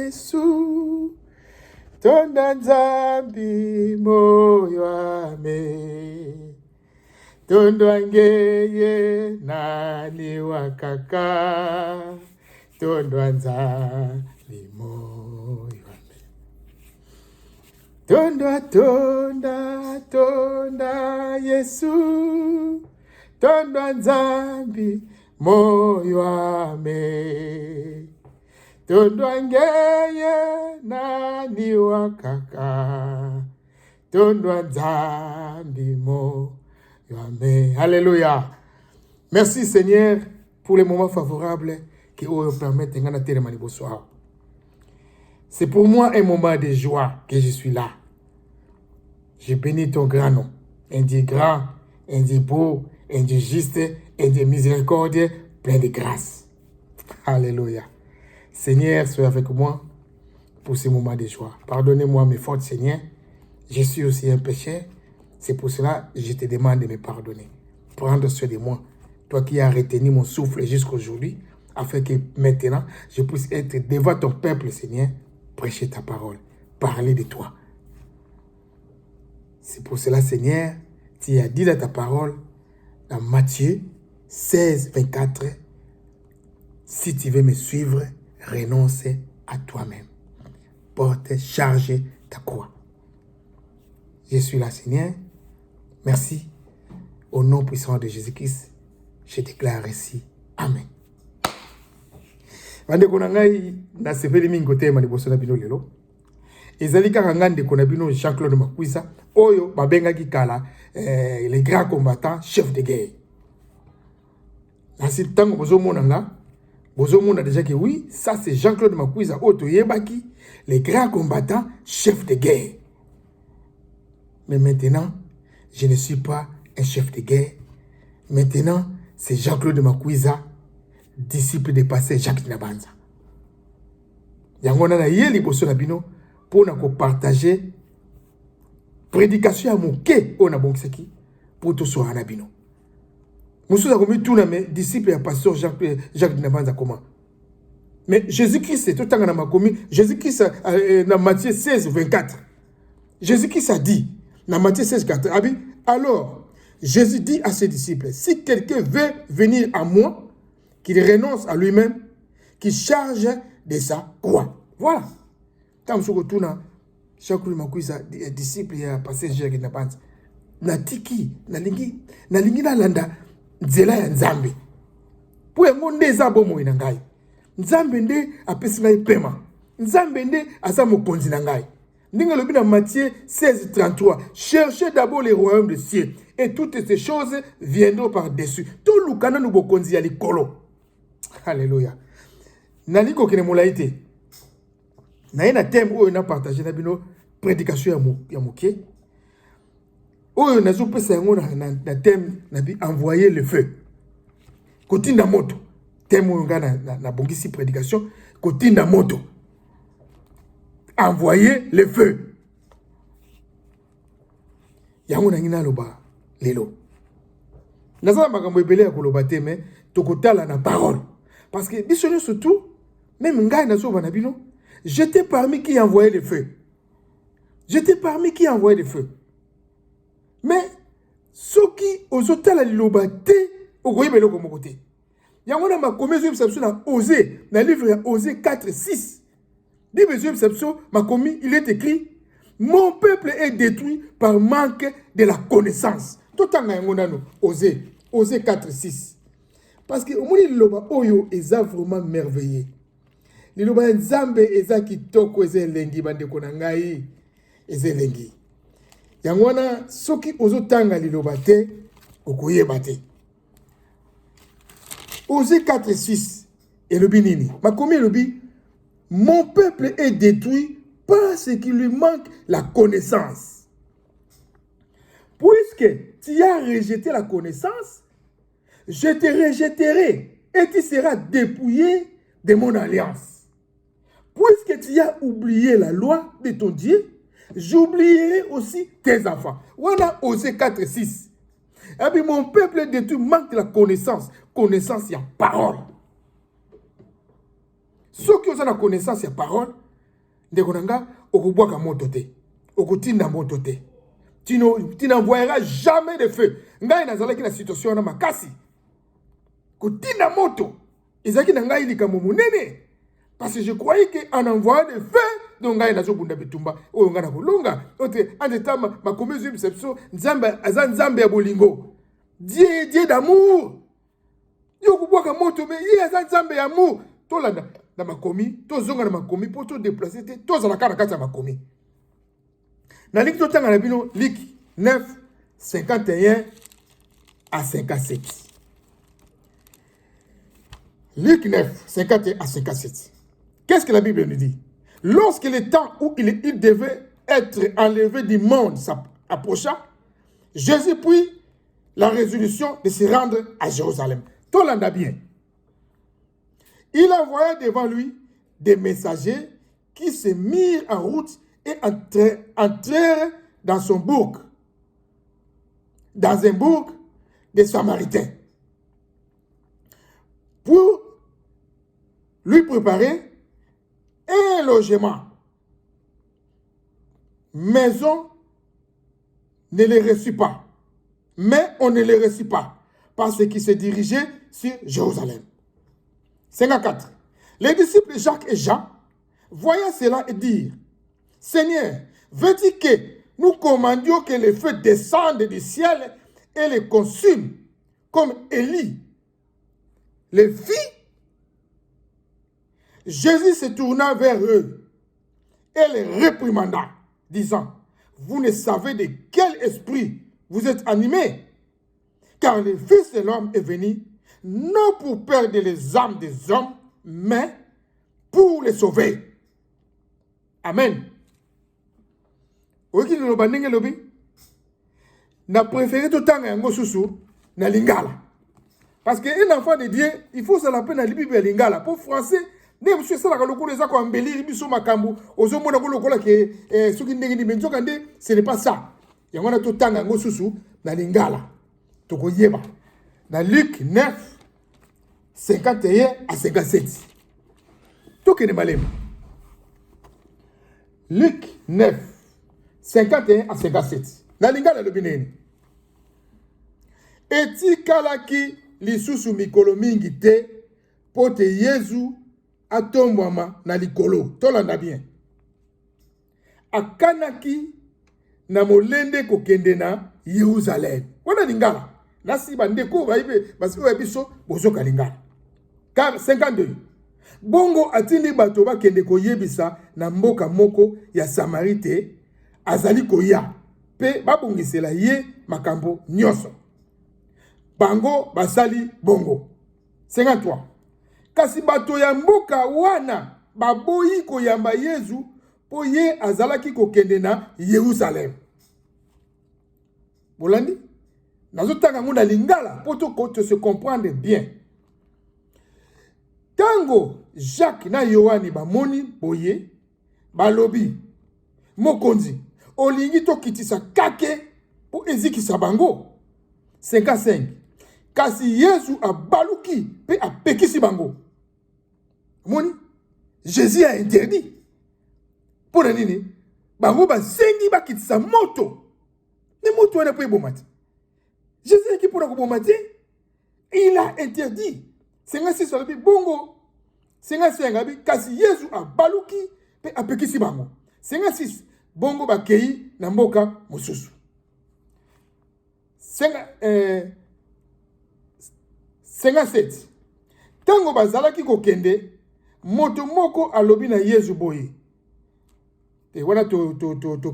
Yesu tonda nzambi moyo ame tondo ngeye nani wakaka tondo nzambi moyo ame tonda Yesu tondo nzambi moyo ame tondo ngeye nani wakaka tondo nzambi moyo ame. Alléluia. Merci Seigneur pour les moments favorables qui nous permettent de gagner le soir. C'est pour moi un moment de joie que je suis là. Je bénis ton grand nom. Un Dieu grand, un Dieu beau, un Dieu juste, un Dieu miséricordieux, plein de grâce. Alléluia. Seigneur, sois avec moi pour ce moment de joie. Pardonnez-moi mes fautes, Seigneur. Je suis aussi un pécheur. C'est pour cela que je te demande de me pardonner. Prendre soin de moi. Toi qui as retenu mon souffle jusqu'à aujourd'hui, afin que maintenant, je puisse être devant ton peuple, Seigneur, prêcher ta parole, parler de toi. C'est pour cela, Seigneur, tu as dit dans ta parole, dans Matthieu 16, 24, si tu veux me suivre, renonce à toi-même. Porte, charge ta croix. Je suis là, Seigneur. Merci. Au nom puissant de Jésus-Christ, je déclare ici. Amen. Bande konangai na sepeli mingi tema liboso na bino lelo. Ezali kaka ngande kona bino Jean-Claude Makwisa oyo babengaki kala les grands combattants chef de guerre. Na sitango bozo mona déjà que oui, ça c'est Jean-Claude Makwisa oyo yebaki les grands combattants chef de guerre. Mais maintenant, je ne suis pas un chef de guerre. Maintenant, c'est Jean-Claude Makwisa, disciple de pasteur Jacques Nabanza. Yangona na yeli boso na bino pour na ko partager prédication à moké on a bongseki pour tout soit na bino. Musu za komi tout na me disciple ya pasteur Jacques Nabanza comment? Mais Jésus-Christ c'est tout temps na makomi Jésus-Christ na Matthieu 16 24. Jésus-Christ a dit dans Matthieu 16 4 alors Jésus dit à ses disciples, si quelqu'un veut venir à moi, qu'il renonce à lui-même, qu'il charge de sa croix. Voilà. Quand je retourne, chaque jour, je disciple, il y a passé Jacques Nabanza. Na tiki, na lingi na landa, nzela ya nzambe. Pour ngonde zabo mo inangai. Nzambe nde apesi ngai pema. Nzambe nde asa mokonzi na ngai. Ndinga lobi na Matthieu 16 33. Cherchez d'abord les royaumes des cieux. Et toutes ces choses viendront par-dessus. Tout le canon nous bokonzi ya likolo. Alléluia. Naliko kene molaite. Na yena thème oyo na partager na bino prédication ya moké. Oyo nazo pesa yango na thème na bi envoyer le feu. Kotinda moto. Thème oyo nga na bongisi prédication kotinda moto. Envoyer le feu. Yango na ngina loba lelo. Nazala makambo ebele ya koloba te mais tokotala na parole. Parce que biso surtout même ngai nazo bana bino, j'étais parmi qui envoyait le feu. J'étais parmi qui envoyait le feu. Mais ceux qui ozotala liloba te okoyebelo ko mokote. Yango na makomi zo bisabso na Osée, na livre ya Osée 4 6. Il est écrit, mon peuple est détruit par manque de la connaissance. Tout en ayant Osée 4, 6. Parce que au moins le loba oyo eza vraiment merveilleux. Le loba nzambe eza kitoko eza lengi bande konangai eza lengi. Yangwana soki ozotanga liloba te okoyeba te. Osée 4, 6. Et le binini. Makomi lobi. Mon peuple est détruit parce qu'il lui manque la connaissance. Puisque tu as rejeté la connaissance, je te rejetterai et tu seras dépouillé de mon alliance. Puisque tu as oublié la loi de ton Dieu, j'oublierai aussi tes enfants. Voilà Osée 4, 6. Et puis mon peuple est détruit, manque la connaissance. Connaissance, il y a parole. Ceux qui ont la connaissance, il y a parole. ndeko nanga okubwaka moto te okutinda moto te tu n'envoyeras jamais de feu ngai nazalaki na situation wana makasi kotinda moto ezalaki na ngai likambo monene parce que je croyais qu'en envoyant des feux donc ngai nazobunda bitumba oyo ngai na kolonga ote andeta makomi ezwi biso nzambe aza nzambe ya bolingo Dieu d'amour yo kubwaka moto me ye aza nzambe ya amour tolanda na makomi tozonga na makomi po to déplacer te tozalaka na kati ya makomi na liki totanga na bino Luc 9 51 à 57 Luc 9 51 à 57 qu'est-ce que la Bible nous dit? Lorsque le temps où il devait être enlevé du monde approcha, Jésus prit la résolution de se rendre à Jérusalem. Tout l'en a bien. Il envoya devant lui des messagers qui se mirent en route et entrèrent dans son bourg, dans un bourg des Samaritains, pour lui préparer un logement. Maison ne les reçut pas, mais on ne les reçut pas parce qu'ils se dirigeaient sur Jérusalem. 54. Les disciples Jacques et Jean voyaient cela et dirent: Seigneur, veux-tu que nous commandions que le feu descende du ciel et les consume, comme Élie le fit? Jésus se tourna vers eux et les réprimanda, disant: Vous ne savez de quel esprit vous êtes animés, car le Fils de l'homme est venu, non pour perdre les âmes des hommes, mais pour les sauver. Amen. Oki no bandenge lobi na préféré tout temps yango susu na lingala. Parce que un enfant de Dieu, il faut se l'appeler na Bible lingala. Pour français, ne monsieur ça la lokolo eza ko embellir biso makambo, ozomona ko lokola ke soki ndenge ni benzo kande, ce n'est pas ça. Yango na tout temps yango susu na lingala. Toko yeba. Na Luc 9 51 à 57. Tokene malema. Luc 9 51 à 57. Na lingala lo bineni. Etikalaki lisusu mikolo mingi te pote Yesu atombwama na likolo. Tolanda bien. Akanaki na molende kokende na Yerusalem. Wana lingala. Nasi bandeko baibe basi ko biso bozoka lingala. 52. Bongo atindi bato bakende koyebisa na mboka moko ya Samarite azali koya pe babongisela ye makambo nyonso. Bango basali bongo. 53. Kasi bato ya mboka wana baboyi koyamba Yesu po ye azalaki kokende na Yerusalem. Bolandi? Nazotanga nguna lingala po to se comprendre bien. Tango Jacques na Yohani bamoni boye balobi mokonzi olingi to kitisa kake po ezikisa bango. 55. Kasi Yesu abaluki pe apekisi bango. Moni Jésus a interdit. Pour nini bango basengi bakitisa moto. Ne moto wana po ebomati. Jésus qui pour la bomati, il a interdit. C'est un sur le bongo. C'est un singabi kasi Yesu a baluki pe apekisi bango. C'est un 6 bongo bakei na mboka mususu. 57. Tango bazalaki kokende moto moko alobi na Yesu boye. Et voilà to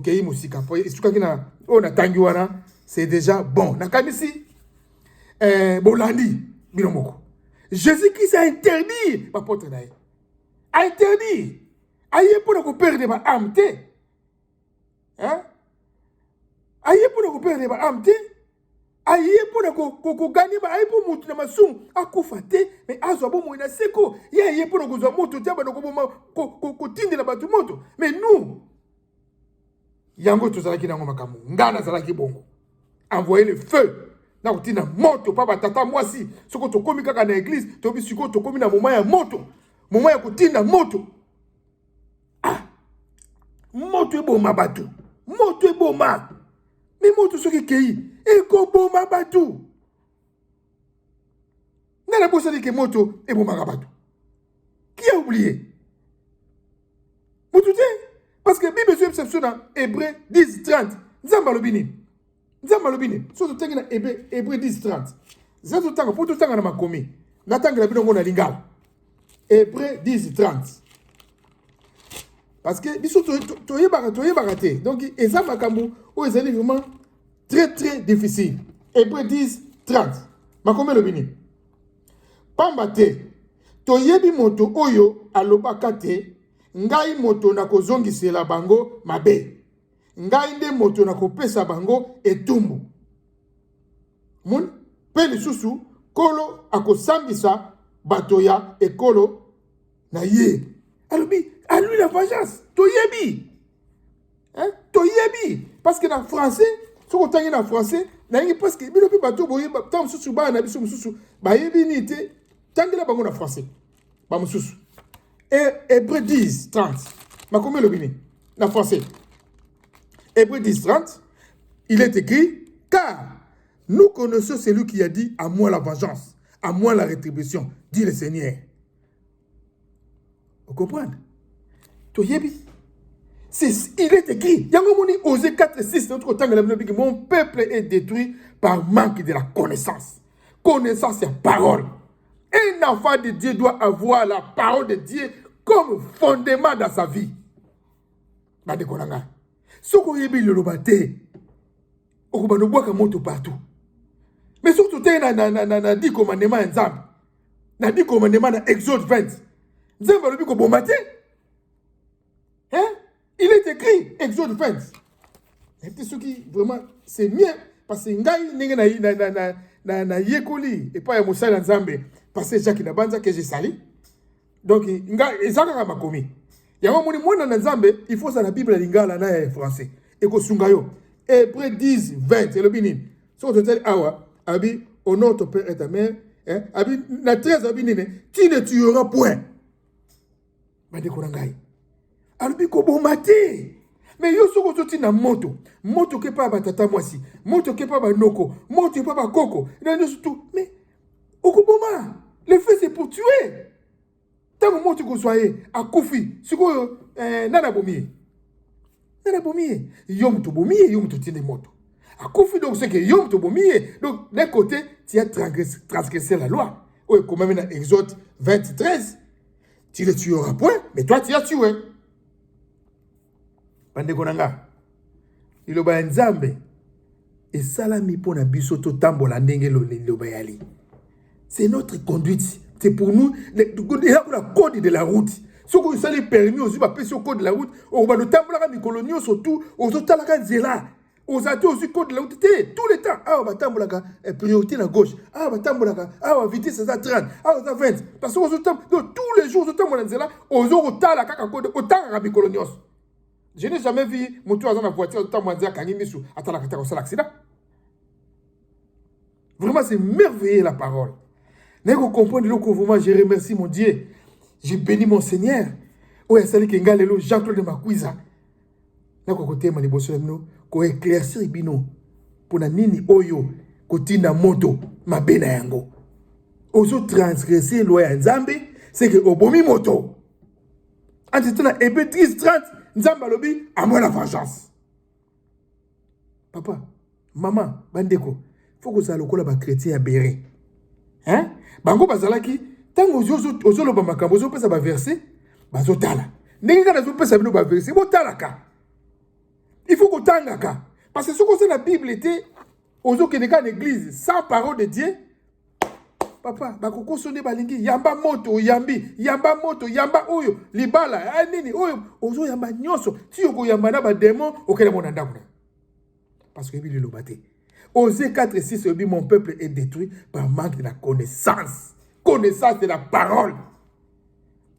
kei musika po isuka kina ona tangi wana. C'est déjà bon. Nakamisi bolandi binomoko. Jésus-Christ a interdit ma pote nae. A interdit. Aïe pour ne perdre ma âme te. Hein? Aïe pour ne perdre ma âme te. Aïe pour ne gagner ma aïe pour moutu na masum. Akufa te mais azo bo mo ina seko. Ya aïe pour ne gozo moto te ba no ko tinde na batu moto. Mais nous yango to zalaki na ngoma kamu. Ngana zalaki bongo. Envoyer le feu. Na kutina moto papa tata mwasi soko tokomi kaka na église tobi siko tokomi na moment ya moto moment ya kutina moto. Ah moto eboma batu. Moto eboma. Mais moto soki kei, eko boma batu. Nana bosa di ke moto eboma batu. Qui a oublié? Moto te? Parce que Bible sur exception dans Hébreu 10, 30. Nzamba lobini. Nzamba lobini. Soto tengi na Hébreu 10, 30. Zato tanga, poto tanga na makomi. Natanga la bino ngona lingala. Hébreu 10, 30. Parce que biso toye barate. Donc eza makambo o ezali vraiment très très difficile. Hébreu 10 30. Makome lobini. Pamba te toyebi moto oyo alobaka te ngai moto na kozongisela bango mabe. Ngai nde moto na kopesa bango etumbu. Mun pe lisusu kolo akosambisa bato ya ekolo na ye. Alobi à lui la vengeance. Toyebi. Hein? Toyebi. Parce que dans le français, ce qu'on t'a dit en français, parce que il y bateau boye tant sous ba na biso mususu ba yebi ni te tangela bango na français. Ba mususu. Et Hébreu 10 30. Ma combien le bini na français. Hébreu 10 30, il est écrit car nous connaissons celui qui a dit à moi la vengeance, à moi la rétribution, dit le Seigneur. Vous comprenez? Il est écrit, Osée 4 6, mon peuple est détruit par manque de la connaissance. Connaissance, c'est parole. Un enfant de Dieu doit avoir la parole de Dieu comme fondement dans sa vie. Mais surtout, tu as 10 commandements ensemble. Tu as 10 commandements dans Exode 20. Hein? Il est écrit, Exode 20. Et puis ce qui vraiment, c'est mieux, parce que ngai na yekoli, et pas ya moussa na nzambe, parce que Jacques Nabanza que j'ai sali. Donc, ngai, ezaka ma komi. Yango moni mwana na nzambe, il faut ça la Bible lingala na français. Et ko sungayo. Hébreu 10, 20, et le binin. Si on te dit, awa, abi, honore ton père et ta mère, hein? Abi, na 13 abi nene, tu ne tueras point. Bande korangai. Albi ko bomate. Mais yo soko toti na moto. Moto ke pa ba tata mwasi. Moto ke pa ba noko. Moto ke pa ba koko. Non surtout. Mais okoboma. Le fait c'est pour tuer. Tant moto ko soye akufi. Siko nana bomier. Nana bomier. Yom to bomier, yom to tine moto. Akufi donc c'est que yom to bomier. Donc d'un côté, tu as transgressé la loi. Oui, comme même dans Exode 23. Tu ne tueras point, mais toi tu as tué. Pandekonanga. Iloba nzambe. Et salami pona bisoto tambola ndenge loba yali. C'est notre conduite. C'est pour nous la code de la route. Ce qu'on s'est permis aussi va passer au code de la route. On va nous tambola mi colonio surtout aux autres zela. Aux atos aussi code de la route tout le temps. Ah on va tambola priorité à gauche. Ah on va tambola ah on va vitesse à 30. Ah on va 20. Parce que tous les jours aux tambola zela aux autres la kaka code autant à mi colonios. Je n'ai jamais vu mon tour dans la voiture autant moi dire kangi misu attends la kata l'accident. Vraiment c'est merveilleux la parole. N'est-ce comprendre le gouvernement, je remercie mon Dieu. Je bénis mon Seigneur. Oya sali kenga lelo Jean-Claude de Makuiza. Na ko côté ma liboso mno ko éclaircir bino pour na nini oyo kotinda moto mabena yango. Ozo transgresser loi ya Nzambe, c'est que obomi moto. Anti na Hébreu 10 30 Nzamba lobi à moi la vengeance. Papa, maman, bandeko, faut que ça lokola ba chrétien abéré. Hein? Bango bazalaki tango ozolo ba makambo ozo pesa ba verset bazotala. Ndenge kana zo pesa bino ba verset botala ka. Il faut que tanga ka parce que ce que c'est la Bible était ozo keneka l'église sans parole de Dieu. Papa, bakoko sonde balingi yamba moto yamba oyo libala nini oyo ozo yamba nyoso ti yoko yamba na ba démon okele mona ndakuna. Parce que Bible le baté. Osée 4 et 6, mon peuple est détruit par manque de la connaissance. Connaissance de la parole.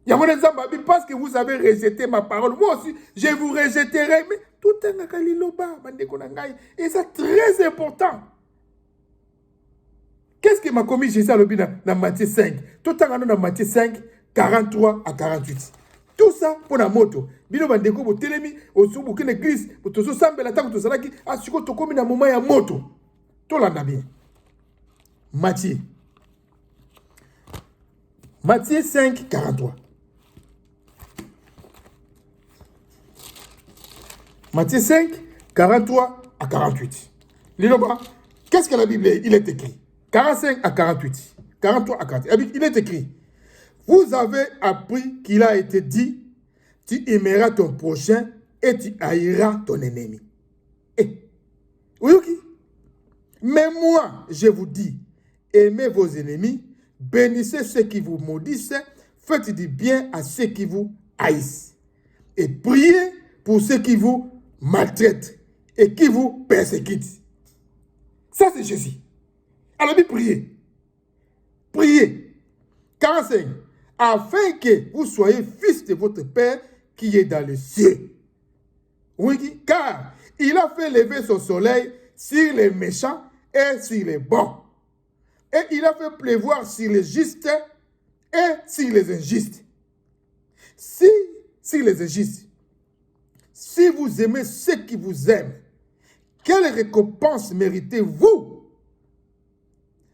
Il y a mon exemple, parce que vous avez rejeté ma parole. Moi aussi, je vous rejetterai. Mais tout est kaliloba, et c'est très important. Qu'est-ce que m'a commis Jésus dans Matthieu 5? Tout est dans Matthieu 5, 43 à 48. Tout ça pour la moto. Bino bandeko bo telemi, osubu kene église, botozo sambela tango tozalaki, asiko tokomi na moment ya moto. To landa bien. Matthieu 5, 43. Matthieu 5, 43 à 48. Liloba, qu'est-ce que la Bible est? Il est écrit. 45 à 48. 43 à 48. Il est écrit. Vous avez appris qu'il a été dit, tu aimeras ton prochain et tu haïras ton ennemi. Oui, ok. Mais moi, je vous dis, aimez vos ennemis, bénissez ceux qui vous maudissent, faites du bien à ceux qui vous haïssent. Et priez pour ceux qui vous maltraitent et qui vous persécutent. Ça, c'est Jésus. Alors, dit priez. Priez. 45. Afin que vous soyez fils de votre Père qui est dans les cieux. Oui, car il a fait lever son soleil sur les méchants et sur les bons. Et il a fait pleuvoir sur les justes et sur les injustes. Si les injustes, si vous aimez ceux qui vous aiment, quelle récompense méritez-vous?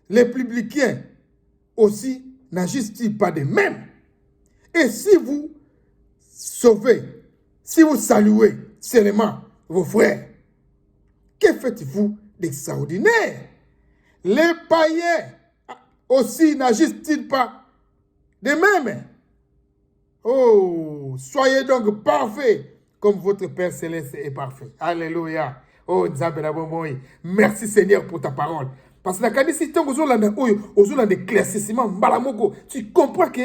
Les publicains aussi n'agissent-ils pas de même? Et si vous sauvez, si vous saluez seulement vos frères, que faites-vous d'extraordinaire? Les païens aussi n'agissent-ils pas de même? Oh, soyez donc parfaits comme votre Père Céleste est parfait. Alléluia. Oh, merci Seigneur pour ta parole. Parce que si tu as un éclaircissement, tu comprends que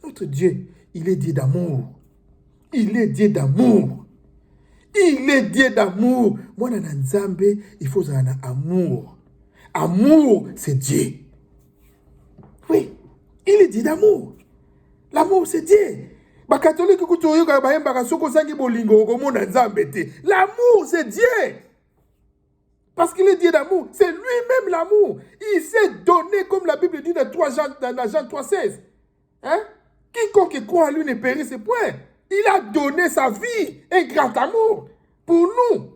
notre Dieu, il est Dieu d'amour. Il est Dieu d'amour. Il est Dieu d'amour. Moi, dans Nzambe, il faut un amour. Amour, c'est Dieu. Oui, il est Dieu d'amour. L'amour, c'est Dieu. L'amour, c'est Dieu. Parce qu'il est Dieu d'amour. C'est lui-même l'amour. Il s'est donné, comme la Bible dit dans Jean 3,16. Hein? Quiconque croit à lui ne périsse point. Il a donné sa vie, un grand amour, pour nous.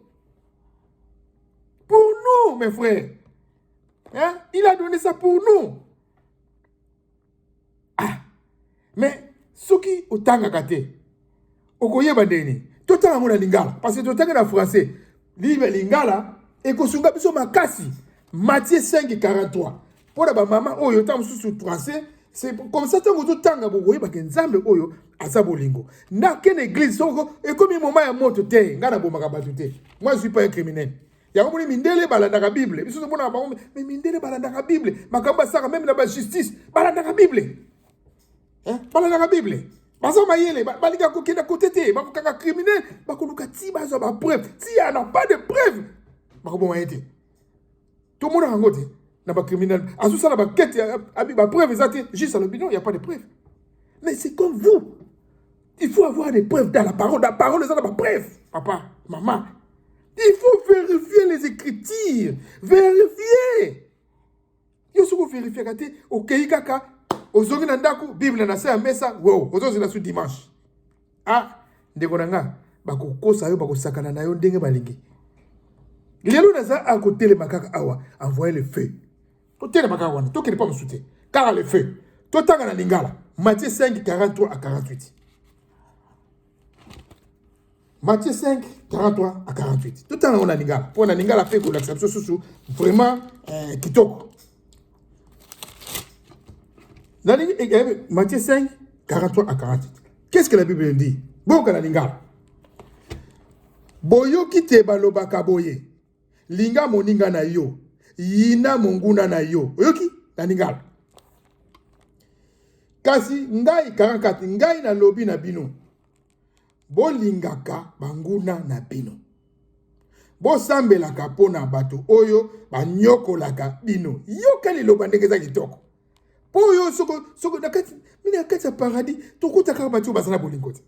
Pour nous, mes frères. Hein? Il a donné ça pour nous. Mais, ce qui au Tangakate, au Koye Bandeni, tout le temps, lingala. Parce que tout le temps, en français, libre lingala, et que sunga biso makasi. Matthieu 5, 43. Pour la maman, oh, yo tam sous français, c'est comme ça, tant que tout le temps, vous voyez, Nzambe, oh, yo, asabolingo. Na ken église, et comme il moment à monte, ngana bo makabatute. Moi, je suis pas un criminel. Il y a un mindele balanda la Bible. Biso mona ba mais mindele balanda la Bible. Makamba saka même la justice, balanda la Bible. Hein? Balanda la Bible. Bazo mayele, balika ko kina kotete, ba ko criminel, ba ko lukati ba zo ba preuve. Si y a pas de preuve, ba ko bon mayete. Tout le monde a un n'a pas criminel. À tout ça, la quête, il y a preuve, juste à l'opinion, il n'y a pas de preuve. Mais c'est comme vous. Il faut avoir des preuves dans la parole. La parole, ça n'a pas de preuve. Papa, maman. Il faut vérifier les écritures. Vérifier. Il faut vérifier. Ok, kaka. Ozongi nandaku, Bible na sa mesa. Wow, ozongi na su dimanche. Ah, ndekonanga. Bako kosa yo, bako sakana na yo, ndenge balingi. Lelo naza à côté le makaka awa, envoyer le feu. Toi, le makaka wana, toi qui n'es pas me soutenir. Car le feu. Toi, t'as na lingala. Matthieu 5, 43 à 48. Matthieu 5, 43 à 48. Tout le temps, on a lingala. Pour on a lingala fait que l'acceptation sous vraiment kitoko. Matthieu 5, 43 à 48. Qu'est-ce que la Bible dit? Bon, qu'on a lingala. Boyo ki te balobaka boye. Linga moninga na yo. Yina monguna na yo. Oyoki? Na lingala. Kasi ngai 44. Ngai na lobi na bino. Bo lingaka banguna na bino. Bo sambelaka pona bato oyo banyokolaka bino. Yoka liloba ndenge za kitoko. Po yo soko nakati mina kati ya paradis tokutaka bato basana bolingote.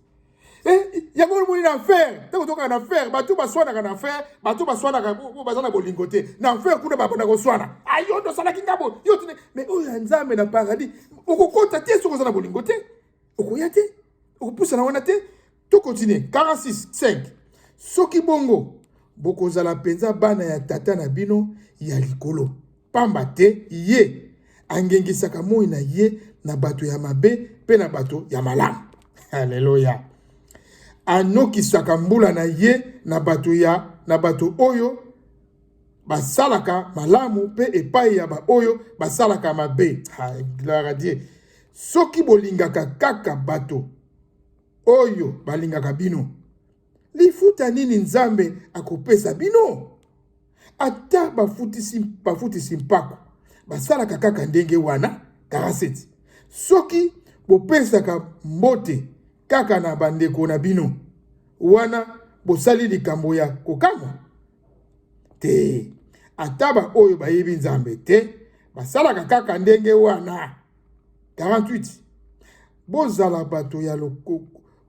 Yango moni na faire tant que na faire bato baswana na faire bato baswana bazana bolingote na faire kuna babona ko swana ayo ndo sala kingabo yo mais oyo Nzambe na paradis okokota te soko sana bolingote okoyate Okopusa na wana te. To continue. 46, 5. Soki bongo, bokozala penza bana ya tata na bino ya likolo. Pamba te, ye, angengisaka moi na ye, na bato ya mabe, pe na bato ya malamu. Alléluia. Anokisaka mbula na ye, na bato oyo, basalaka malamu, pe epai ya ba oyo, basalaka mabe. Gloire à Dieu. Soki bolingaka kaka bato, oyo, balingaka bino. Lifuta nini nzambe akopesa bino? Ata bafutisi mpako. Basalaka kaka ndenge wana. 47. Soki bopesaka mbote kaka na bandeko na bino. Wana bosali likambo ya kokama. Te. Ata ba oyo bayebi nzambe te. Basalaka kaka ndenge wana. 48. Bozala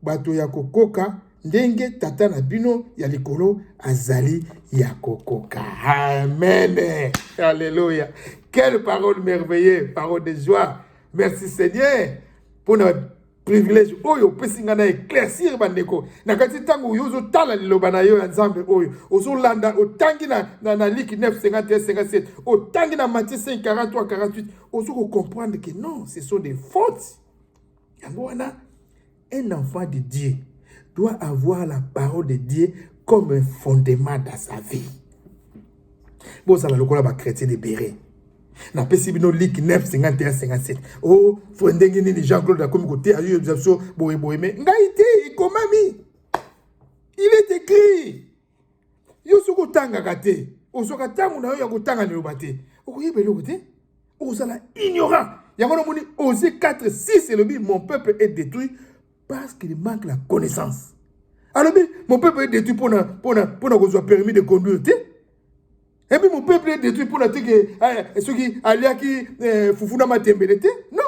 bato ya kokoka. Ndenge tata na bino ya likolo azali ya kokoka. Amen. Alléluia. Quelle parole merveilleuse, parole de joie. Merci Seigneur pour notre privilège. Oyo pesinga na éclaircir bandeko. Na kati tango yozo tala liloba na yo ya nzambe oyo. Ozo landa otangi na Luc 9 51 57. Otangi na Matthieu 5 43 48. Ozo comprendre que non, ce sont des fautes. Yango wana un enfant de Dieu doit avoir la parole de Dieu comme un fondement dans sa vie. Bon, ça va le coller à chrétien de Béré. Na pesi bino Luc 9 51 57. Oh, faut ndenge ni Jean-Claude da comme côté ayo yobso boye mais ngaité ikomami. Il est écrit. Yo soko tanga kate. O soka tangu na yo ya kotanga ni lobate. Okoyebe lo kote. O sala ignorant. Yango no moni Osée 4 6 et le dit mon peuple est détruit parce qu'il manque la connaissance. Alors, mon peuple est détruit pour qu'on soit permis de conduire. Et puis, mon peuple est détruit pour que ceux qui allaient qui foufouna ma tembelete. Non.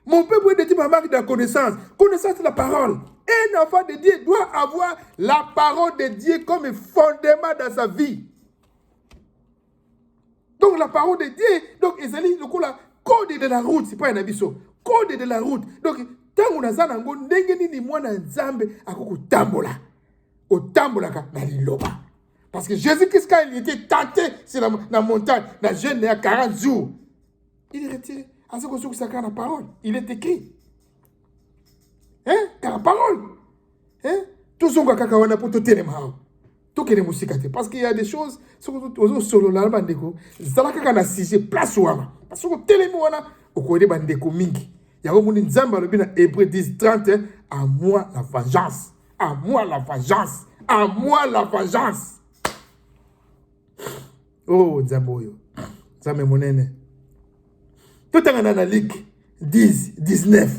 Mon peuple est détruit par manque de connaissance. Connaissance de la parole. Un enfant de Dieu doit avoir la parole de Dieu comme fondement dans sa vie. Donc, la parole de Dieu, donc, ils allaient le code de la route, c'est pas un abisso. Code de la route. Donc, tangu nazana ngo ndenge nini mwana nzambe akokutambola otambolaka na liloba parce que Jésus-Christ quand il était tenté sur la montagne na jeûne ya 40 jours il est retiré à ce que ça la parole il est écrit la parole tout son kaka wana pour tout téléma tout kene musika te parce qu'il y a des choses sur solo la bandeko zalaka kana sujet place wana parce que télémo wana okoyede bandeko mingi. Hébreu 10, 30, à moi la vengeance. À moi la vengeance. À moi la vengeance. Oh, Nzamboyo. Nzambe monene. Tout en analyse 10, 19.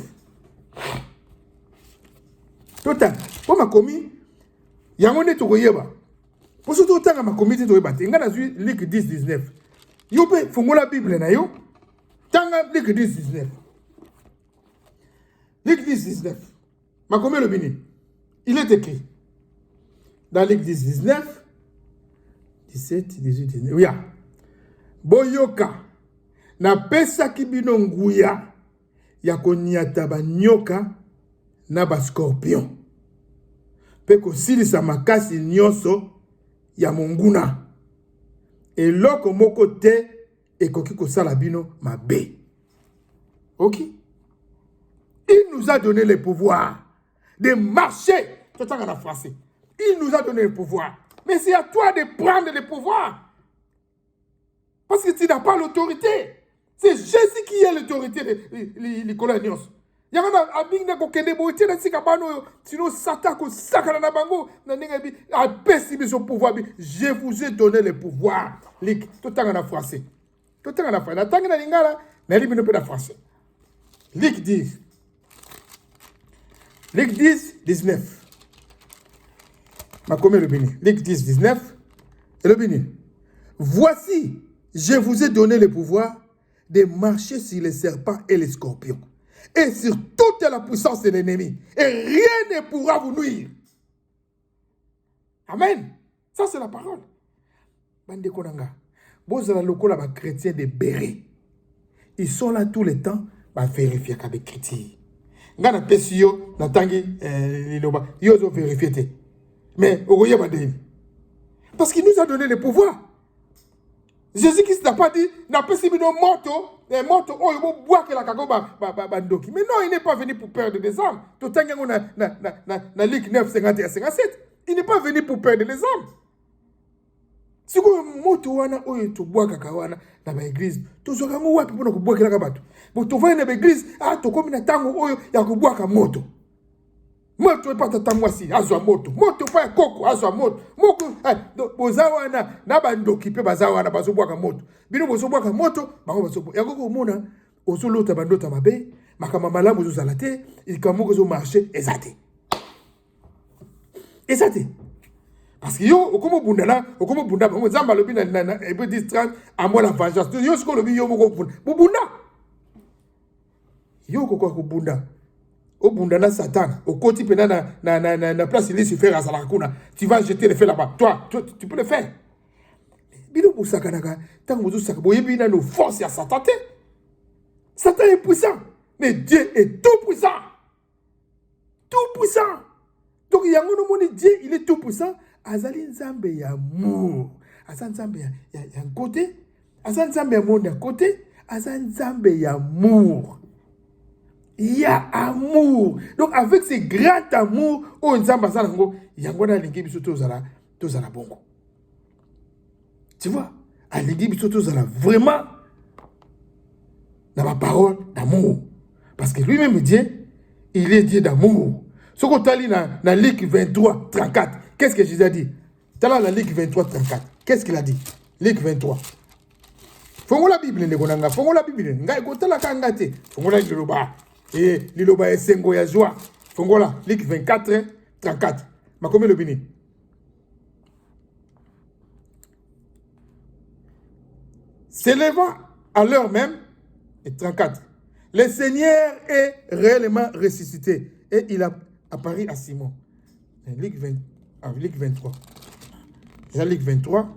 Tout en. Pour ma commis, yangone to koyeba. Pour ce tout en ma commis to koyeba. Ngana zui Luc 10, 19. Yo pe fongola Bible na yo. Tanga Luc 10, 19. Luc 10, 19. Ma combien le béni? Il est écrit. Dans Luc 10, 19. 17, 18, 19. Oui. Boyoka. Na pesa kibino nguya. Ya konyata ba nyoka. Na ba scorpion. Peko sili sa makasi nyonso. Ya monguna. Eloko moko te. Ekoki kosala bino mabe. Ok? Il nous a donné le pouvoir de marcher. Tout en français. Il nous a donné le pouvoir. Mais c'est à toi de prendre le pouvoir. Parce que tu n'as pas l'autorité. C'est Jésus qui a l'autorité de l'école. Il y a un abing de kokende boité na sika bano sinon Satan ko sakana na bango na ninga bi a pesi bi son pouvoir bi je vous ai donné le pouvoir. Tout en français. Tout en français. La tangi na lingala na libi no pe na français. Luc 10. Luc 10, 19. Ma commune le béni. Luc 10, 19. Et le béni. Voici, je vous ai donné le pouvoir de marcher sur les serpents et les scorpions. Et sur toute la puissance de l'ennemi. Et rien ne pourra vous nuire. Amen. Ça, c'est la parole. Bande Konanga. Bozala lokola ba chrétiens de Béré. Ils sont là tout le temps. Ba vérifier qu'avec chrétien. ngana pesi yo na tangi liloba yo zo vérifier. Mais ogoye badeni. Parce qu'il nous a donné le pouvoir. Jésus-Christ n'a pas dit n'a pas si bino moto oh il faut boire que la kagoba bandoki. Mais non, il n'est pas venu pour perdre des âmes. Tout tangi na Luc 9 51 57. Il n'est pas venu pour perdre les âmes. Si vous moto wana oyo to bois kakawana na ba église, to zoka ngo wapi pona ko bois kila kabatu. Bo to va na ba église, to komi na tango oyo ya ko bois ka moto. Moto pas tata mwasi azwa moto. Moto pa koko azwa moto. Moko bozawa na bandoki pe bazawa na bazo bois ka moto. Bino bozo bois ka moto, bango bazo bois. Ya koko mona ozolota bandota mabe, makama malamu zo zalate, ikamoko zo marcher ezate. Ezate. Parce que yo, comme bunda, comme zamba lobi na Hébreux 10:30, à moi la vengeance. Yo ce qu'on lobi yo moko bunda. Yo koko ko bunda. O bunda na Satan, au côté pena na place Lucifer à Salakuna. Tu vas jeter le feu là-bas. Toi, tu peux le faire. Bino busaka naka, tant que vous saka boyebi na no force à Satan. Satan est puissant, mais Dieu est tout puissant. Tout puissant. Donc il y a un Dieu, il est tout puissant. Azali nzambe ya amour. Azali nzambe ya côté. Azali nzambe ya monde à côté. Azali nzambe ya amour. Il y a amour. Donc avec ce grand amour, oh nzambe azala ngo yango na lingi biso tozala bongo. Tu vois, à lingi biso tozala vraiment dans ma parole d'amour. Parce que lui-même Dieu, il est Dieu d'amour. Ce qu'on t'a dit dans Luc 23, 34, qu'est-ce que Jésus a dit? T'as là la Luc 23, 34. Qu'est-ce qu'il a dit? Luc 23. Fongo la Bible, fongo la Bible. Nga écoute la kangate. Fongo la liloba. Et liloba est sengo ya joie. Fongo la Luc 24, 34. Ma combien le bini? S'élevant à l'heure même, et 34. Le Seigneur est réellement ressuscité. Et il a apparu à Simon. Luc 23. Déjà Luc 23,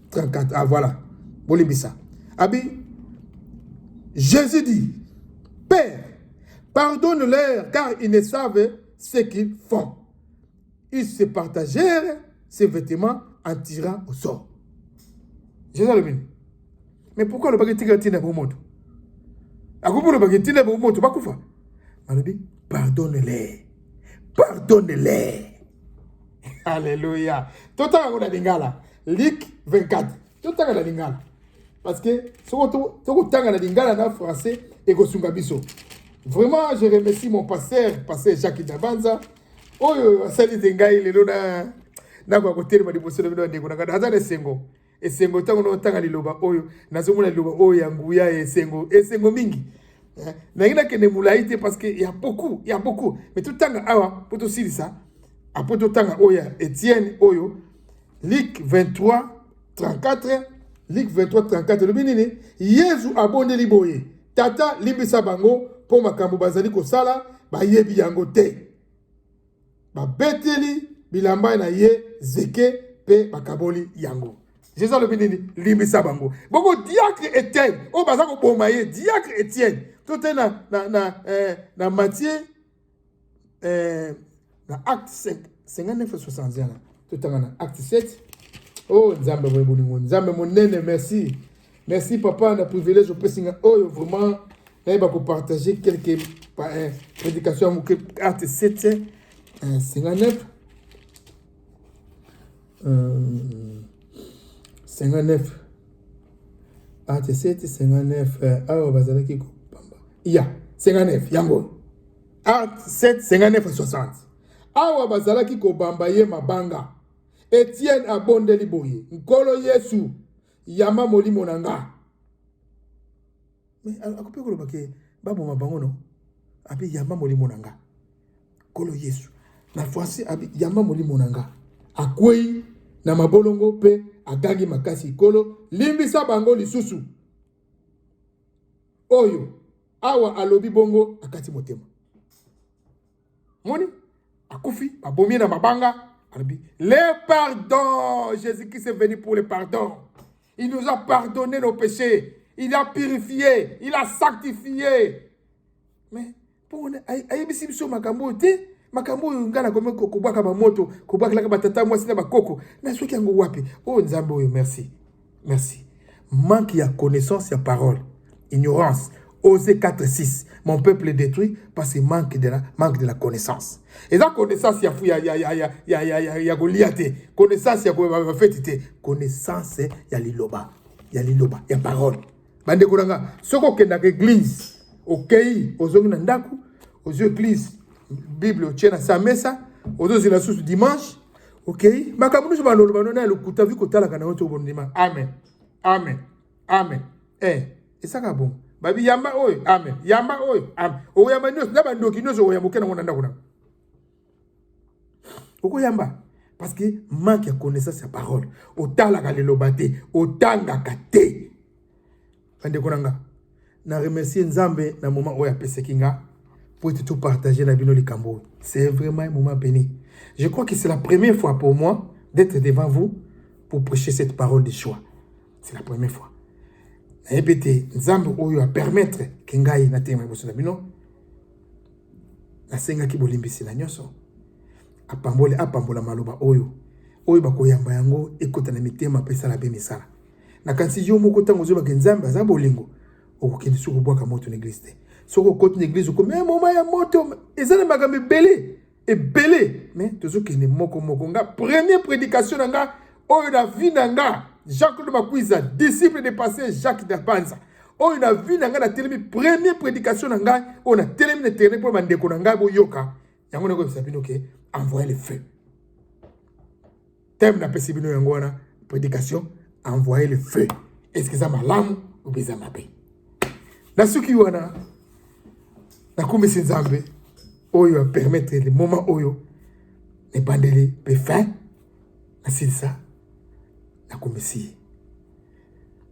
34. Ah voilà. Bolibissa. Abi, Jésus dit, Père, pardonne-leur car ils ne savent ce qu'ils font. Ils se partagèrent ses vêtements en tirant au sort. Jésus le dit. Mais pourquoi le baguette tiré pour moto? A quoi le baguette tiré pour moto? Pas quoi? On dit, pardonne-les. Pardonne-les. Alléluia. Tout le temps, on a des gars. Luc 24. Tout le temps, on a des gars. Parce que, tout le temps, on a des gars en français et Gosungabiso. Vraiment, je remercie mon pasteur Jacques Dabanza. Oh, c'est des gars, il est là. Na kwa côté de bosse de ndeko na kada hazana sengo esengo tango no tanga liloba oyo nazomona liloba oyo ya nguya esengo mingi. Na ina kene mulaite parce que il y a beaucoup mais tout tanga awa poto silisa apoto tanga oya Étienne oyo Luc 23 34 le binini Yesu abondeli boye tata limbisa bango po makambo bazali kosala bayebi yango te babeteli bilamba na ye zeke pe bakaboli yango. Jésus le binini limbisa bango. Boko diacre Étienne, o bazako bomaye diacre Étienne. Tout est na Matthieu na acte 59 61. Tout est na acte 7. Oh nzambe bolingo, nzambe monene, merci. Merci papa na privilège pe singa oyo vraiment na ba ko partager quelques prédications mo acte 7 59 59 acte 7 59 awa bazalaki ko pamba. Ya 59 yango. Acte 7 59 60. Awa bazalaki ko bamba ye mabanga. Étienne abondeli boye. Nkolo Yesu yama molimo nanga. Mais akope ko lobake babo mabango no. Abi yama molimo nanga. Nkolo Yesu. Na français abi yama molimo nanga. Akwei na mabolongo pe agangi makasi kolo limbisa bango lisusu. Oyo awa alobi bongo akati motema. Moni akufi abomi na mabanga alobi le pardon. Jésus-Christ est venu pour le pardon. Il nous a pardonné nos péchés. Il a purifié, il a sanctifié. Mais pona ayebisi biso makambo te makambo ngana comme kobwaka ba moto kobwaka la batata moi sina bakoko na soki yango wapi oh nzambe oyo merci manque ya connaissance ya parole ignorance Osée 4:6 mon peuple est détruit parce qu'il manque de la connaissance et la connaissance ya Goliath connaissance ya ko fetité connaissance ya liloba ya parole bande kuranga soko kenda ke église okei ozongi na ndaku aux églises Bible otiena sa mesa ozozi la sous dimanche okei makambo so banolo banona lokuta vi kotala kana oto bondima amen esaka bon babi yamba oy amen o yamba nyos na bandoki nyos o yamba kena ngona ndako na oko yamba parce que manque de connaissance ya parole otala ka leloba te otanga ka te bande konanga na remercier nzambe na moment oya pesekinga pour tout partager la bino likambo. C'est vraiment un moment béni. Je crois que c'est la première fois pour moi d'être devant vous pour prêcher cette parole de choix. C'est la première fois. Répétez, nzambe oyo a permettre que ngai na tema boso na bino. Na senga ki bolimbisi na nyoso. Apambola maloba oyo. Oyo bakoyamba yango ekota na mitema pesa la be misala. Na kansi yo moko tango zo ba nzambe aza bolingo. Okokende suko bwaka moto na église te. Soko côté l'église comme un moment ya moto ezana magambe belé mais toujours que ne moko nga première prédication nga oyo na vie nga Jacques de Makuiza disciple de passé Jacques de Panza oyo na vie nga na telemi première prédication nga on a telemi na terrain pour bandeko nga boyoka yango na ko sabino ke envoyer le feu thème na pesibino yango wana prédication envoyer le feu est-ce que ça malamu ou bien ça mabe na suki wana na kumisi nzambe oyo a permettre le moment oyo ne bandeli pe fin na silsa na kumisi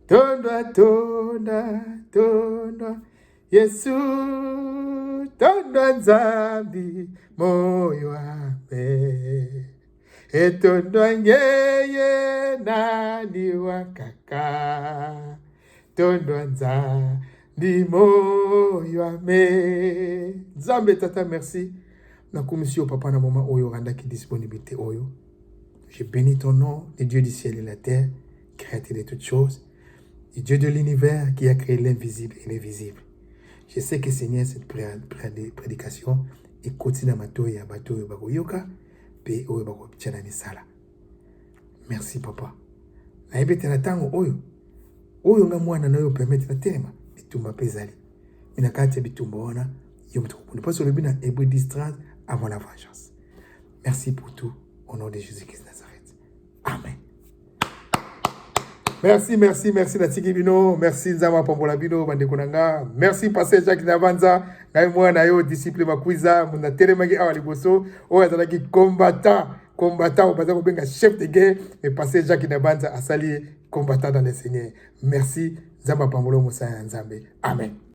tonda Yesu tonda nzambi moyo ape etondo ngeye nani wakaka tondo nzambi Dimo yoame Nzambe tata merci na commission papa na moment oyo randa ki disponibilité oyo je bénis ton nom le Dieu du ciel et la terre créateur de toutes choses le Dieu de l'univers qui a créé l'invisible et l'invisible je sais que Seigneur cette prédication et continue ma to ya bato bakoyoka pe oyo bakopchana ni sala merci papa na ebete na tango oyo nga mwana na yo permettre na tema bitumba pezali mina kati bitumba ona yo mtukuni pas sur le bina Hébreux 10:30 avant la vengeance. Merci pour tout au nom de Jésus-Christ de Nazareth. Amen. Merci Natiki Bino, merci Nzama Pambola Bino bandekonanga, merci Pasteur Jacques Nabanza, ngai mwana yo disciple Makuiza, muna telemaki awa liboso, o azalaki combattant au benga chef de guerre et Pasteur Jacques Nabanza asali combattant dans le Seigneur. Merci Nzama Pambola Moussa Nzambe. Amen.